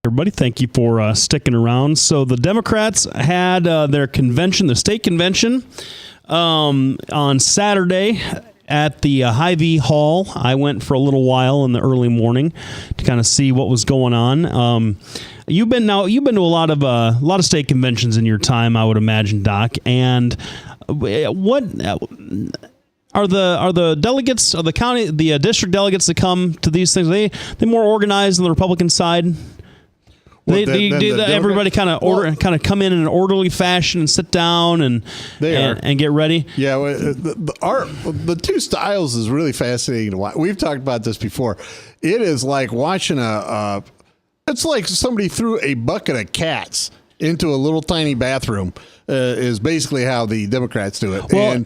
Everybody, thank you for sticking around. So the Democrats had their convention, the state convention, on Saturday at the Hy-Vee Hall. I went for a little while in the early morning to kind of see what was going on. You've been to a lot of state conventions in your time, I would imagine, Doc. And what are the delegates of the county, the district delegates that come to these things? Are they more organized on the Republican side? Everybody kind of come in an orderly fashion and sit down and get ready. Yeah, the two styles is really fascinating to watch. We've talked about this before. It is like watching it's like somebody threw a bucket of cats into a little tiny bathroom. Is basically how the Democrats do it. Well,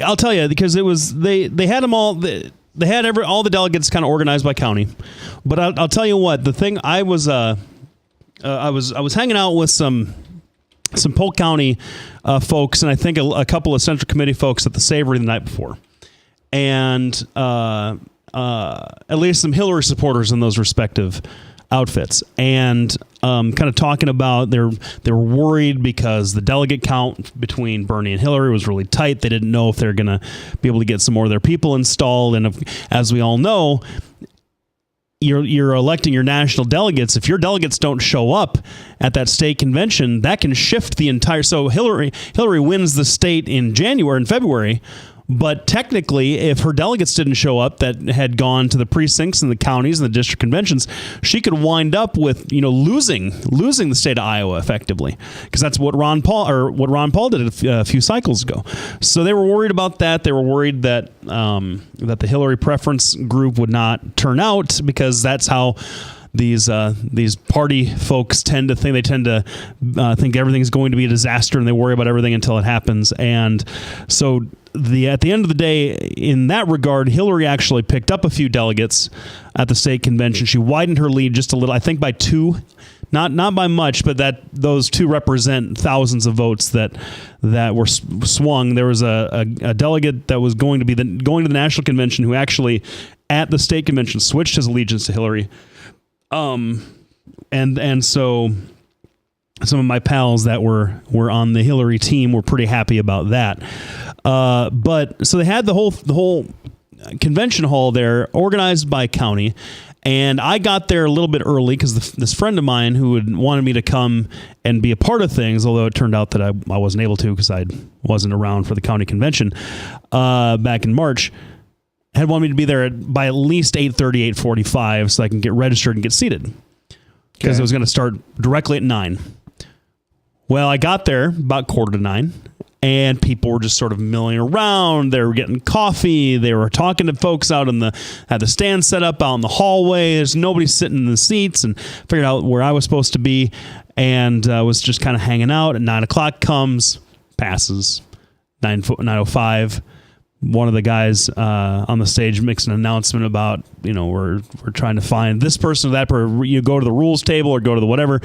I'll tell you, because it was they had them all. They had all the delegates kind of organized by county. But I'll tell you what, the thing I was hanging out with some Polk County folks, and I think a couple of Central Committee folks at the Savory the night before, and at least some Hillary supporters in those respective outfits, and kind of talking about they were worried because the delegate count between Bernie and Hillary was really tight. They didn't know if they're going to be able to get some more of their people installed, and as we all know, you're electing your national delegates. If your delegates don't show up at that state convention, that can shift the entire. So Hillary wins the state in February, but technically, if her delegates didn't show up that had gone to the precincts and the counties and the district conventions, she could wind up with losing the state of Iowa effectively, because that's what Ron Paul did a few cycles ago. So they were worried about that. They were worried that the Hillary preference group would not turn out, because that's how these party folks tend to think. They tend to think everything's going to be a disaster, and they worry about everything until it happens. And so at the end of the day, in that regard, Hillary actually picked up a few delegates at the state convention. She widened her lead just a little, I think by 2, not by much, but those 2 represent thousands of votes that were swung. There was a delegate that was going to the national convention who actually at the state convention switched his allegiance to Hillary. And so some of my pals that were on the Hillary team were pretty happy about that. But so they had the whole convention hall there organized by county, and I got there a little bit early because this friend of mine who had wanted me to come and be a part of things, although it turned out that I wasn't able to because I wasn't around for the county convention back in March, had wanted me to be there by at least 8:30, 8:45 so I can get registered and get seated, because it was going to start directly at 9. Well, I got there about 8:45, and people were just sort of milling around. They were getting coffee. They were talking to folks out had the stand set up out in the hallway. There's nobody sitting in the seats, and figured out where I was supposed to be, and was just kind of hanging out. At 9 o'clock passes, 9:05. One of the guys on the stage makes an announcement about, we're trying to find this person or that person. You go to the rules table or go to the whatever.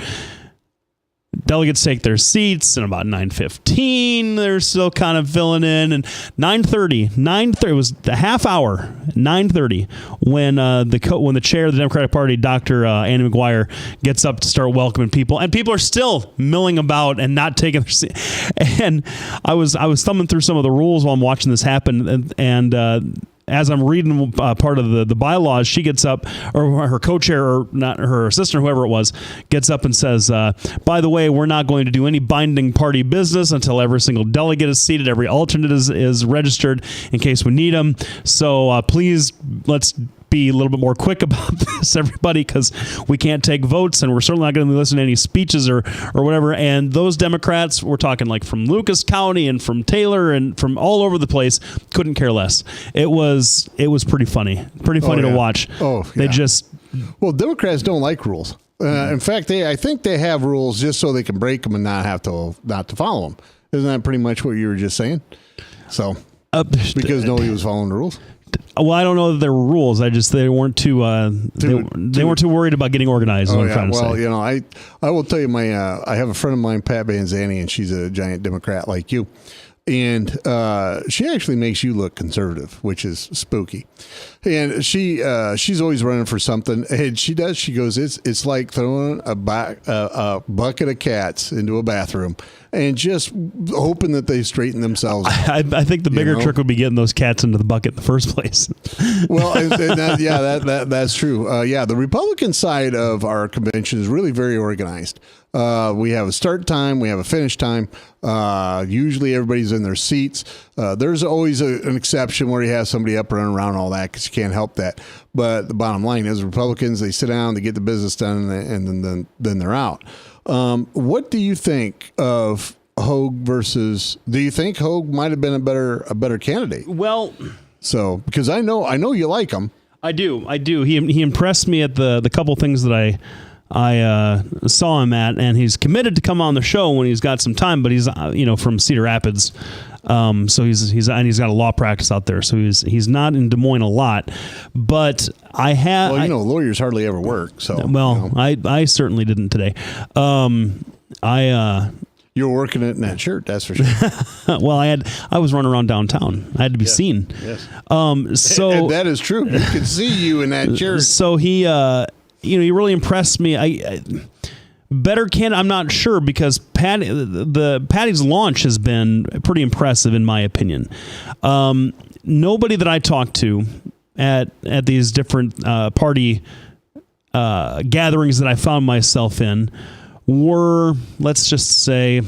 Delegates take their seats, and about 9:15, they're still kind of filling in. And 9:30, it was a half hour, 9:30, when the chair of the Democratic Party, Dr. Annie McGuire, gets up to start welcoming people, and people are still milling about and not taking their seat. And I was thumbing through some of the rules while I'm watching this happen, and as I'm reading part of the bylaws, she gets up, or her co-chair, or not her assistant, whoever it was, gets up and says, by the way, we're not going to do any binding party business until every single delegate is seated, every alternate is registered in case we need them. So please, let's be a little bit more quick about this, everybody, because we can't take votes, and we're certainly not going to listen to any speeches or whatever. And those Democrats, we're talking like from Lucas County and from Taylor and from all over the place, couldn't care less. It was pretty funny to watch. Oh, yeah. Democrats don't like rules. In fact, I think they have rules just so they can break them and not to follow them. Isn't that pretty much what you were just saying? So because nobody was following the rules. Well, I don't know that there were rules. They weren't too they weren't too worried about getting organized. Oh, is what I'm trying to say. I will tell you, I have a friend of mine, Pat Banzani, and she's a giant Democrat like you. And she actually makes you look conservative, which is spooky. And she's always running for something. And she goes, it's like throwing a bucket of cats into a bathroom and just hoping that they straighten themselves out. I think the bigger trick would be getting those cats into the bucket in the first place. Well, that's true. The Republican side of our convention is really very organized. We have a start time. We have a finish time. Usually everybody's in their seats. There's always an exception where you have somebody up running around and all that because you can't help that. But the bottom line is Republicans, they sit down, they get the business done, and then they're out. What do you think of Hogue versus? Do you think Hogue might have been a better candidate? Well, so because I know you like him. I do. He impressed me at the couple things that I saw him at, and he's committed to come on the show when he's got some time. But he's from Cedar Rapids, so he's got a law practice out there. So he's not in Des Moines a lot. But I have lawyers hardly ever work. So I certainly didn't today. You're working it in that shirt, that's for sure. Well, I was running around downtown. I had to be seen. Yes. So and that is true. You can see you in that shirt. So he he really impressed me. Better candidate, I'm not sure, because Patty's launch has been pretty impressive in my opinion. Nobody that I talked to at these different party gatherings that I found myself in were, let's just say,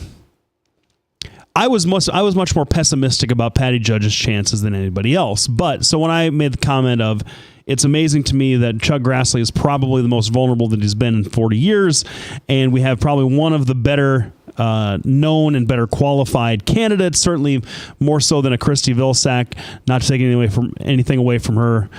I was much more pessimistic about Patty Judge's chances than anybody else. But so when I made the comment of, it's amazing to me that Chuck Grassley is probably the most vulnerable that he's been in 40 years, and we have probably one of the better known and better qualified candidates, certainly more so than a Christy Vilsack, not taking anything away from her.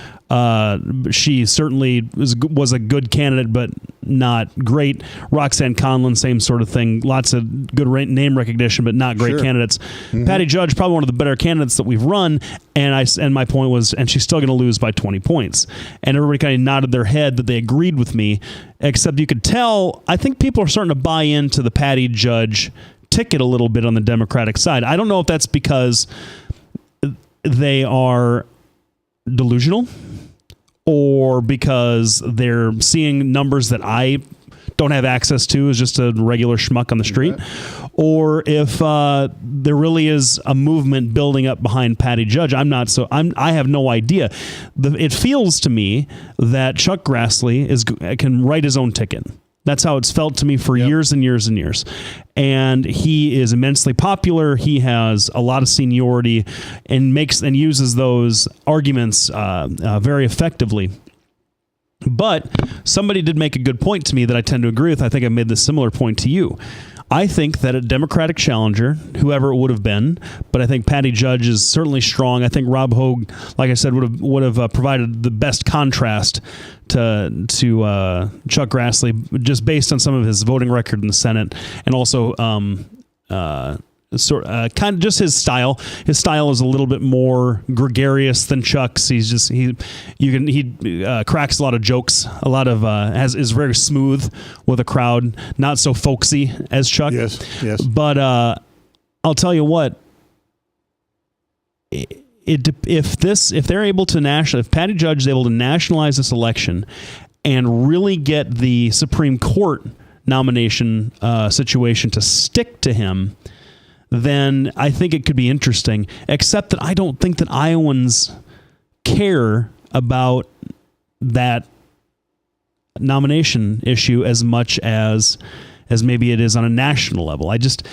She certainly was a good candidate, but not great. Roxanne Conlon, same sort of thing. Lots of good name recognition, but not great candidates. Mm-hmm. Patty Judge, probably one of the better candidates that we've run. And my point was, and she's still going to lose by 20 points. And everybody kind of nodded their head that they agreed with me, except you could tell, I think people are starting to buy into the Patty Judge ticket a little bit on the Democratic side. I don't know if that's because they are delusional or because they're seeing numbers that I don't have access to as just a regular schmuck on the street, or if there really is a movement building up behind Patty Judge. I have no idea. It feels to me that Chuck Grassley can write his own ticket. That's how it's felt to me for years and years and years. And he is immensely popular. He has a lot of seniority and uses those arguments very effectively. But somebody did make a good point to me that I tend to agree with. I think I made this similar point to you. I think that a Democratic challenger, whoever it would have been, but I think Patty Judge is certainly strong. I think Rob Hogue, like I said, would have provided the best contrast to Chuck Grassley, just based on some of his voting record in the Senate, and also kind of just his style. His style is a little bit more gregarious than Chuck's. He cracks a lot of jokes. A lot of is very smooth with a crowd, not so folksy as Chuck. Yes. But I'll tell you what. If Patty Judge is able to nationalize this election and really get the Supreme Court nomination situation to stick to him, then I think it could be interesting, except that I don't think that Iowans care about that nomination issue as much as maybe it is on a national level. I just...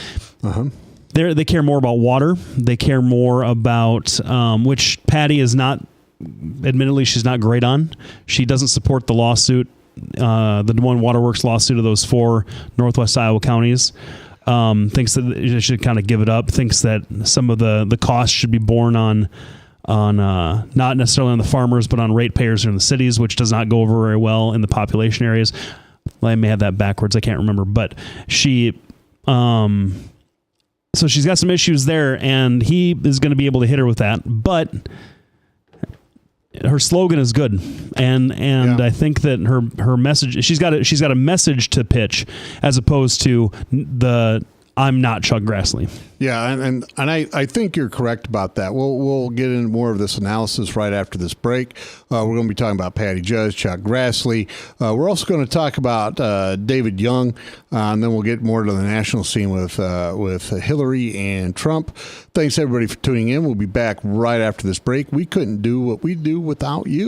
They care more about water. They care more about, which Patty is not, admittedly, she's not great on. She doesn't support the lawsuit, the Des Moines Waterworks lawsuit of those 4 Northwest Iowa counties. Thinks that they should kind of give it up. Thinks that some of the costs should be borne on not necessarily on the farmers, but on ratepayers in the cities, which does not go over very well in the population areas. I may have that backwards. I can't remember, but she... So she's got some issues there, and he is going to be able to hit her with that. But her slogan is good, and I think that her message, she's got a message to pitch, as opposed to the I'm not Chuck Grassley. Yeah, and I think you're correct about that. We'll get into more of this analysis right after this break. We're going to be talking about Patty Judge, Chuck Grassley. We're also going to talk about David Young, and then we'll get more to the national scene with Hillary and Trump. Thanks everybody for tuning in. We'll be back right after this break. We couldn't do what we do without you.